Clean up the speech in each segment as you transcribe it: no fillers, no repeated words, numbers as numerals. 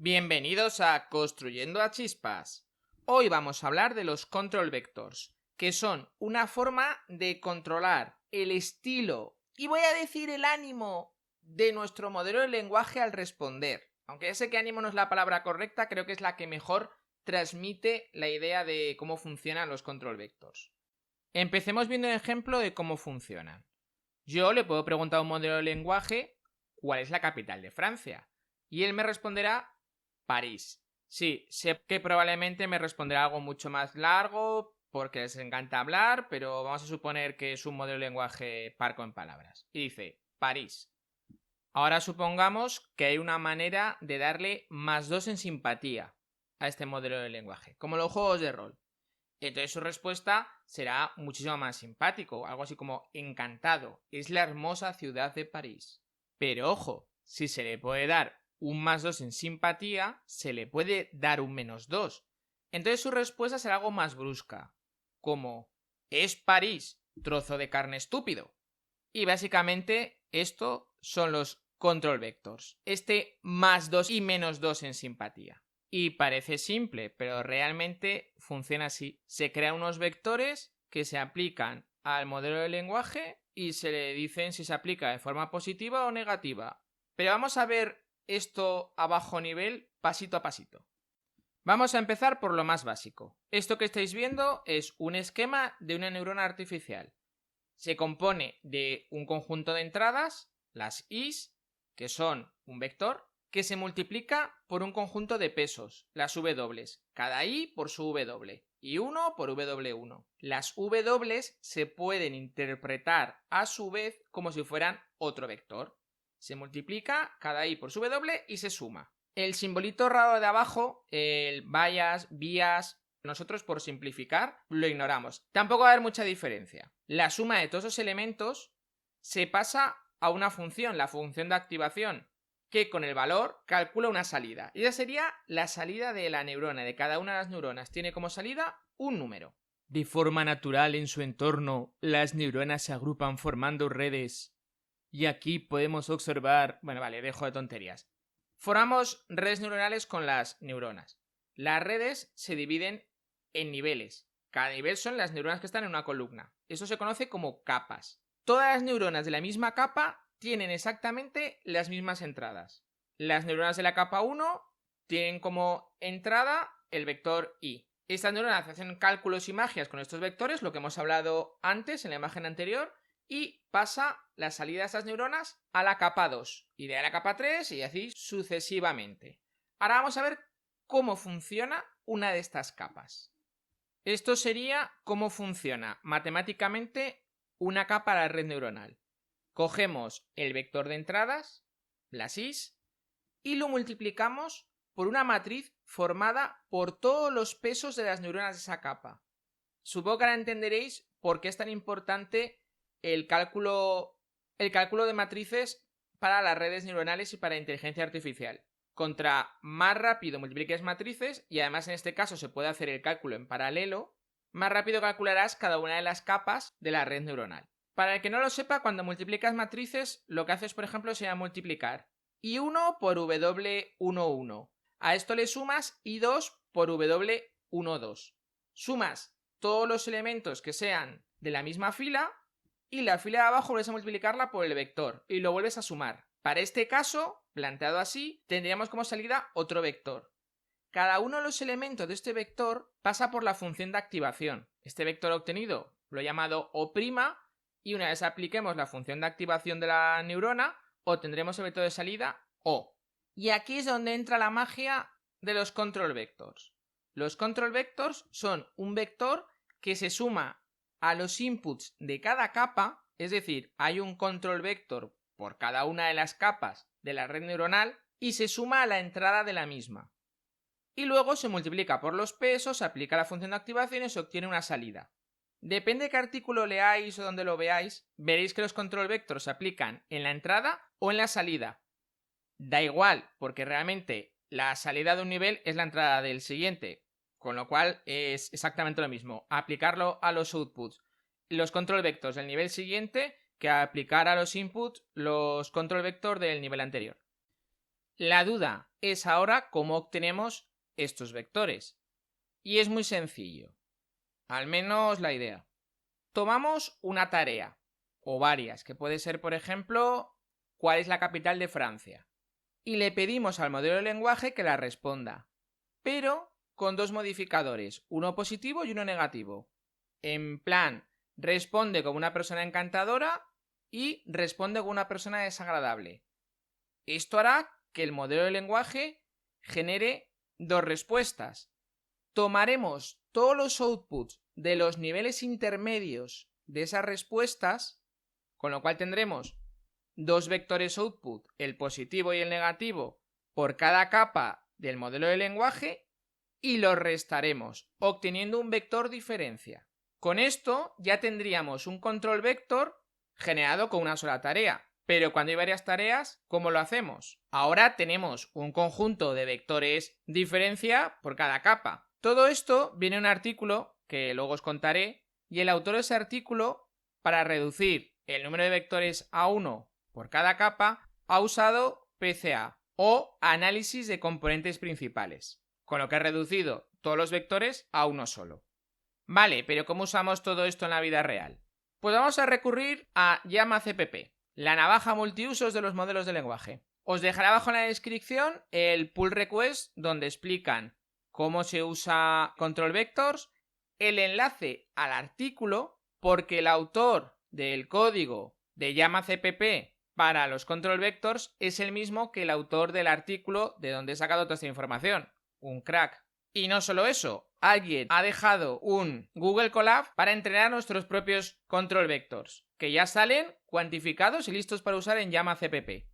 Bienvenidos a Construyendo a Chispas. Hoy vamos a hablar de los control vectors, que son una forma de controlar el estilo y voy a decir el ánimo de nuestro modelo de lenguaje al responder. Aunque ya sé que ánimo no es la palabra correcta, creo que es la que mejor transmite la idea de cómo funcionan los control vectors. Empecemos viendo un ejemplo de cómo funcionan. Yo le puedo preguntar a un modelo de lenguaje cuál es la capital de Francia y él me responderá París. Sí, sé que probablemente me responderá algo mucho más largo porque les encanta hablar, pero vamos a suponer que es un modelo de lenguaje parco en palabras. Y dice París. Ahora supongamos que hay una manera de darle +2 en simpatía a este modelo de lenguaje, como los juegos de rol. Entonces su respuesta será muchísimo más simpático, algo así como encantado, es la hermosa ciudad de París. Pero ojo, si se le puede dar un +2 en simpatía, se le puede dar un -2. Entonces su respuesta será algo más brusca, como es París, trozo de carne estúpido. Y básicamente esto son los control vectors, este +2 y -2 en simpatía. Y parece simple, pero realmente funciona así. Se crean unos vectores que se aplican al modelo de lenguaje y se le dicen si se aplica de forma positiva o negativa. Pero vamos a ver esto a bajo nivel, pasito a pasito. Vamos a empezar por lo más básico. Esto que estáis viendo es un esquema de una neurona artificial. Se compone de un conjunto de entradas, las Is, que son un vector, que se multiplica por un conjunto de pesos, las W, cada I por su W, y 1 por W1. Las W se pueden interpretar a su vez como si fueran otro vector. Se multiplica cada I por su W y se suma. El simbolito raro de abajo, el bias, nosotros por simplificar lo ignoramos. Tampoco va a haber mucha diferencia. La suma de todos esos elementos se pasa a una función, la función de activación, que con el valor calcula una salida. Y esa sería la salida de la neurona. De cada una de las neuronas tiene como salida un número. De forma natural en su entorno, las neuronas se agrupan formando redes. Y aquí podemos observar... Bueno, vale, dejo de tonterías. Formamos redes neuronales con las neuronas. Las redes se dividen en niveles. Cada nivel son las neuronas que están en una columna. Eso se conoce como capas. Todas las neuronas de la misma capa tienen exactamente las mismas entradas. Las neuronas de la capa 1 tienen como entrada el vector I. Estas neuronas hacen cálculos y magias con estos vectores, lo que hemos hablado antes en la imagen anterior, y pasa la salida de estas neuronas a la capa 2 y de ahí a la capa 3 y así sucesivamente. Ahora vamos a ver cómo funciona una de estas capas. Esto sería cómo funciona matemáticamente una capa de la red neuronal. Cogemos el vector de entradas, las Is, y lo multiplicamos por una matriz formada por todos los pesos de las neuronas de esa capa. Supongo que ahora entenderéis por qué es tan importante el cálculo de matrices para las redes neuronales y para la inteligencia artificial. Contra más rápido multipliques matrices, y además en este caso se puede hacer el cálculo en paralelo, más rápido calcularás cada una de las capas de la red neuronal. Para el que no lo sepa, cuando multiplicas matrices, lo que haces, por ejemplo, sería multiplicar I1 por W11. A esto le sumas I2 por W12. Sumas todos los elementos que sean de la misma fila y la fila de abajo vuelves a multiplicarla por el vector y lo vuelves a sumar. Para este caso, planteado así, tendríamos como salida otro vector. Cada uno de los elementos de este vector pasa por la función de activación. Este vector obtenido lo he llamado O' y una vez apliquemos la función de activación de la neurona, obtendremos el vector de salida O. Y aquí es donde entra la magia de los control vectors. Los control vectors son un vector que se suma a los inputs de cada capa, es decir, hay un control vector por cada una de las capas de la red neuronal y se suma a la entrada de la misma. Y luego se multiplica por los pesos, se aplica la función de activación y se obtiene una salida. Depende de qué artículo leáis o donde lo veáis, veréis que los control vectors se aplican en la entrada o en la salida. Da igual, porque realmente la salida de un nivel es la entrada del siguiente, con lo cual es exactamente lo mismo, aplicarlo a los outputs, los control vectors del nivel siguiente, que aplicar a los inputs los control vectors del nivel anterior. La duda es ahora cómo obtenemos estos vectores. Y es muy sencillo, al menos la idea. Tomamos una tarea, o varias, que puede ser, por ejemplo, ¿cuál es la capital de Francia? Y le pedimos al modelo de lenguaje que la responda, pero con dos modificadores, uno positivo y uno negativo. En plan, responde como una persona encantadora y responde como una persona desagradable. Esto hará que el modelo de lenguaje genere dos respuestas. Tomaremos todos los outputs de los niveles intermedios de esas respuestas, con lo cual tendremos dos vectores output, el positivo y el negativo, por cada capa del modelo de lenguaje y los restaremos, obteniendo un vector diferencia. Con esto ya tendríamos un control vector generado con una sola tarea. Pero cuando hay varias tareas, ¿cómo lo hacemos? Ahora tenemos un conjunto de vectores diferencia por cada capa. Todo esto viene en un artículo que luego os contaré, y el autor de ese artículo, para reducir el número de vectores a 1 por cada capa, ha usado PCA o análisis de componentes principales, con lo que ha reducido todos los vectores a uno solo. Vale, pero ¿cómo usamos todo esto en la vida real? Pues vamos a recurrir a YamaCpp, la navaja multiusos de los modelos de lenguaje. Os dejaré abajo en la descripción el pull request donde explican cómo se usa control vectors, el enlace al artículo, porque el autor del código de YamaCpp para los control vectors es el mismo que el autor del artículo de donde he sacado toda esta información. Un crack. Y no solo eso, alguien ha dejado un Google Colab para entrenar nuestros propios control vectors, que ya salen cuantificados y listos para usar en YamaCpp.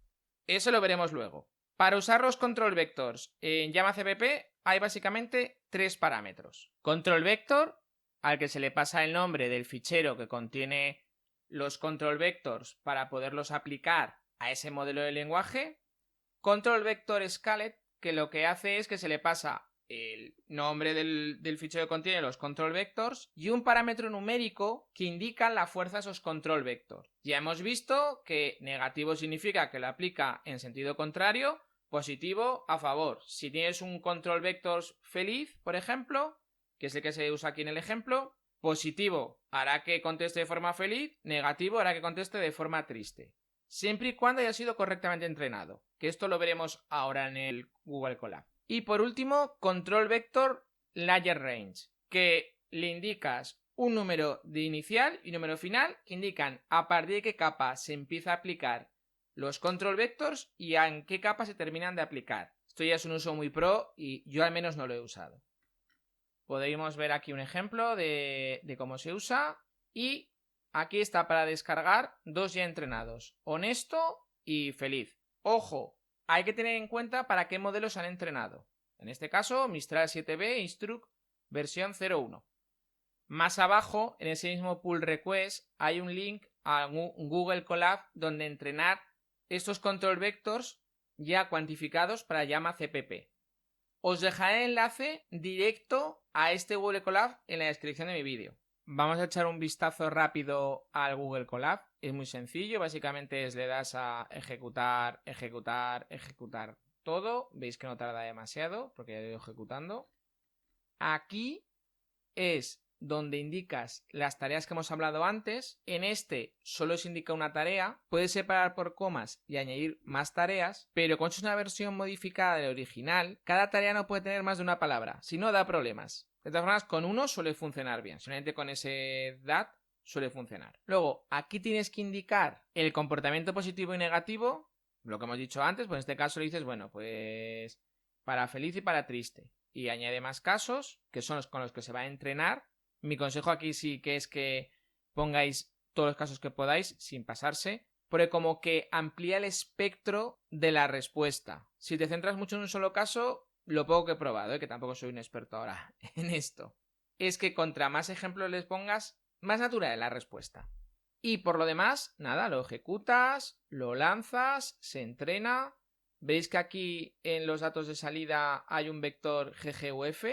Eso lo veremos luego. Para usar los control vectors en YamaCpp hay básicamente tres parámetros. Control vector, al que se le pasa el nombre del fichero que contiene los control vectors para poderlos aplicar a ese modelo de lenguaje. Control vector scalet, que lo que hace es que se le pasa el nombre del fichero que contiene los control vectors y un parámetro numérico que indica la fuerza de esos control vectors. Ya hemos visto que negativo significa que lo aplica en sentido contrario, positivo a favor. Si tienes un control vectors feliz, por ejemplo, que es el que se usa aquí en el ejemplo, positivo hará que conteste de forma feliz, negativo hará que conteste de forma triste. Siempre y cuando haya sido correctamente entrenado, que esto lo veremos ahora en el Google Colab. Y por último, control vector layer range, que le indicas un número de inicial y número final que indican a partir de qué capa se empieza a aplicar los control vectors y en qué capa se terminan de aplicar. Esto ya es un uso muy pro y yo al menos no lo he usado. Podemos ver aquí un ejemplo de cómo se usa y aquí está para descargar dos ya entrenados, honesto y feliz. Ojo, hay que tener en cuenta para qué modelos han entrenado. En este caso, Mistral 7B Instruct versión 0.1. Más abajo, en ese mismo pull request, hay un link a un Google Colab donde entrenar estos control vectors ya cuantificados para YamaCpp. Os dejaré el enlace directo a este Google Colab en la descripción de mi vídeo. Vamos a echar un vistazo rápido al Google Colab. Es muy sencillo, básicamente le das a ejecutar, ejecutar, ejecutar todo. Veis que no tarda demasiado porque ya lo he ido ejecutando. Aquí es donde indicas las tareas que hemos hablado antes. En este solo se indica una tarea. Puedes separar por comas y añadir más tareas, pero como es una versión modificada del original, cada tarea no puede tener más de una palabra, si no da problemas. De todas formas, con uno suele funcionar bien, solamente con ese DAT suele funcionar. Luego, aquí tienes que indicar el comportamiento positivo y negativo, lo que hemos dicho antes, pues en este caso le dices, bueno, pues para feliz y para triste. Y añade más casos, que son los con los que se va a entrenar. Mi consejo aquí sí que es que pongáis todos los casos que podáis sin pasarse, porque como que amplía el espectro de la respuesta. Si te centras mucho en un solo caso, lo poco que he probado, que tampoco soy un experto ahora en esto, es que contra más ejemplos les pongas, más natural es la respuesta. Y por lo demás, nada, lo ejecutas, lo lanzas, se entrena. Veis que aquí en los datos de salida hay un vector gguf,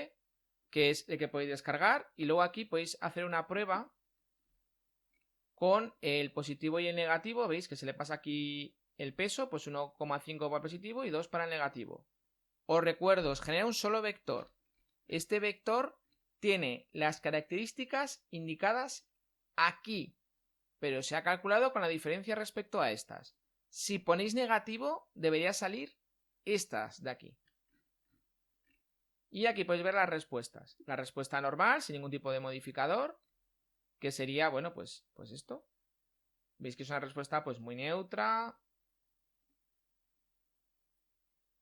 que es el que podéis descargar, y luego aquí podéis hacer una prueba con el positivo y el negativo. Veis que se le pasa aquí el peso, pues 1,5 para el positivo y 2 para el negativo. os recuerdo, os genera un solo vector. Este vector tiene las características indicadas aquí, pero se ha calculado con la diferencia respecto a estas. Si ponéis negativo, debería salir estas de aquí. Y aquí podéis ver las respuestas. La respuesta normal, sin ningún tipo de modificador, que sería, bueno, pues esto. Veis que es una respuesta pues muy neutra.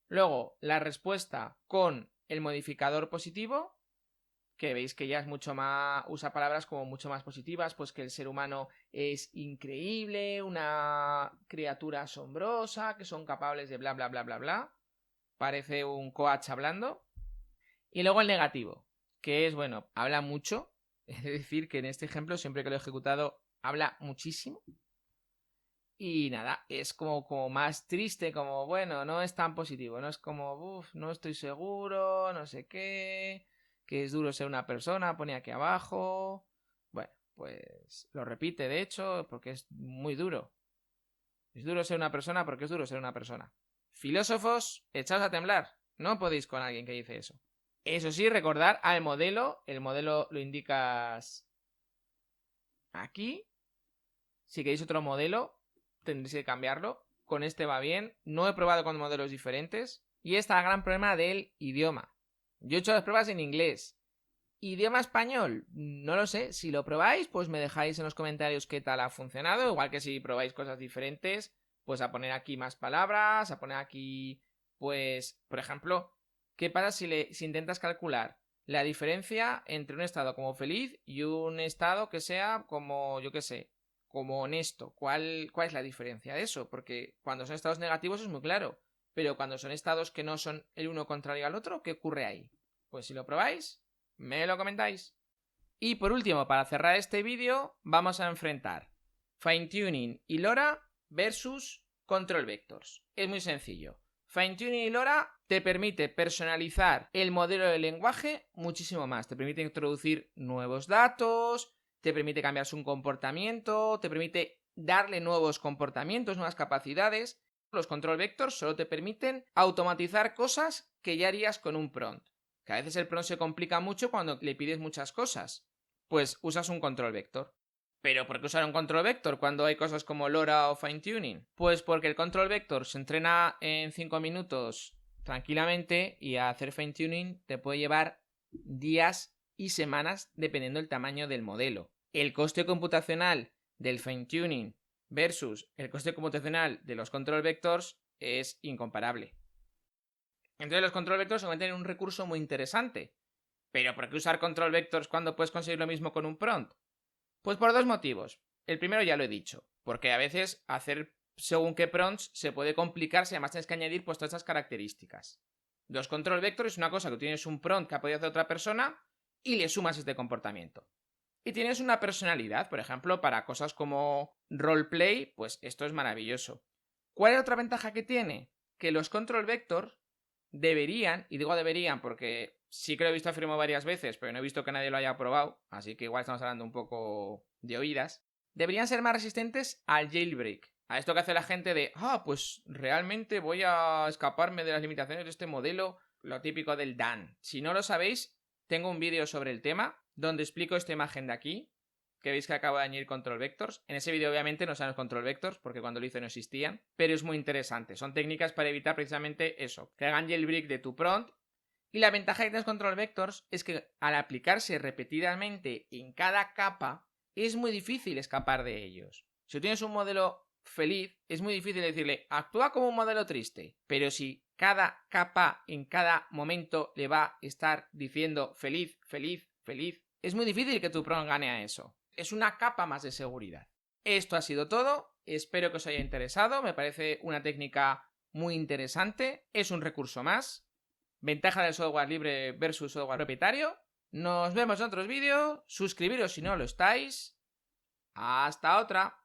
Luego, la respuesta con el modificador positivo, que veis que ya es mucho más, usa palabras como mucho más positivas, pues que el ser humano es increíble, una criatura asombrosa, que son capaces de bla bla bla bla bla. Parece un coach hablando. Y luego el negativo, que es, bueno, habla mucho. Es decir, que en este ejemplo, siempre que lo he ejecutado, habla muchísimo. Y nada, es como más triste, como, bueno, no es tan positivo, no es como, uff, no estoy seguro, no sé qué, que es duro ser una persona, pone aquí abajo. Bueno, pues lo repite, de hecho, porque es muy duro. Es duro ser una persona porque es duro ser una persona. Filósofos, echaos a temblar, no podéis con alguien que dice eso. Eso sí, recordar al modelo, el modelo lo indicas aquí. Si queréis otro modelo, tendréis que cambiarlo. Con este va bien. No he probado con modelos diferentes. Y está el gran problema del idioma. Yo he hecho las pruebas en inglés. Idioma español, no lo sé. Si lo probáis, pues me dejáis en los comentarios qué tal ha funcionado. Igual que si probáis cosas diferentes, pues a poner aquí más palabras, a poner aquí, pues, por ejemplo, ¿qué pasa si intentas calcular la diferencia entre un estado como feliz y un estado que sea como, yo qué sé, como honesto? ¿Cuál es la diferencia de eso? Porque cuando son estados negativos es muy claro, pero cuando son estados que no son el uno contrario al otro, ¿qué ocurre ahí? Pues si lo probáis, me lo comentáis. Y por último, para cerrar este vídeo, vamos a enfrentar Fine-Tuning y LoRa versus Control Vectors. Es muy sencillo. Fine-Tuning y LoRa te permite personalizar el modelo de lenguaje muchísimo más. Te permite introducir nuevos datos, te permite cambiar su comportamiento, te permite darle nuevos comportamientos, nuevas capacidades. Los Control Vectors solo te permiten automatizar cosas que ya harías con un prompt. Que a veces el prompt se complica mucho cuando le pides muchas cosas. Pues usas un control vector. ¿Pero por qué usar un control vector cuando hay cosas como LoRa o fine tuning? Pues porque el control vector se entrena en 5 minutos tranquilamente y a hacer fine tuning te puede llevar días y semanas dependiendo del tamaño del modelo. El coste computacional del fine tuning versus el coste computacional de los control vectors es incomparable. Entonces los control vectors se convierten en un recurso muy interesante. ¿Pero por qué usar control vectors cuando puedes conseguir lo mismo con un prompt? Pues por dos motivos. El primero ya lo he dicho, porque a veces hacer según qué prompts se puede complicar si además tienes que añadir pues todas estas características. Los control vectors es una cosa que tienes un prompt que ha podido hacer otra persona y le sumas este comportamiento. Y tienes una personalidad, por ejemplo, para cosas como roleplay, pues esto es maravilloso. ¿Cuál es otra ventaja que tiene? Que los control vectors deberían, y digo deberían porque sí que lo he visto afirmado varias veces, pero no he visto que nadie lo haya probado, así que igual estamos hablando un poco de oídas, deberían ser más resistentes al jailbreak. A esto que hace la gente de, pues realmente voy a escaparme de las limitaciones de este modelo, lo típico del DAN. Si no lo sabéis, tengo un vídeo sobre el tema donde explico esta imagen de aquí, que veis que acabo de añadir control vectors. En ese vídeo obviamente no salen los control vectors porque cuando lo hice no existían, pero es muy interesante. Son técnicas para evitar precisamente eso, que hagan jailbreak de tu prompt. Y la ventaja que tienes control vectors es que al aplicarse repetidamente en cada capa es muy difícil escapar de ellos. Si tienes un modelo feliz, es muy difícil decirle actúa como un modelo triste, pero si cada capa en cada momento le va a estar diciendo feliz, feliz, feliz, es muy difícil que tu prompt gane a eso. Es una capa más de seguridad. Esto ha sido todo, espero que os haya interesado, me parece una técnica muy interesante, es un recurso más. Ventaja del software libre versus software propietario. Nos vemos en otros vídeos, suscribiros si no lo estáis. Hasta otra.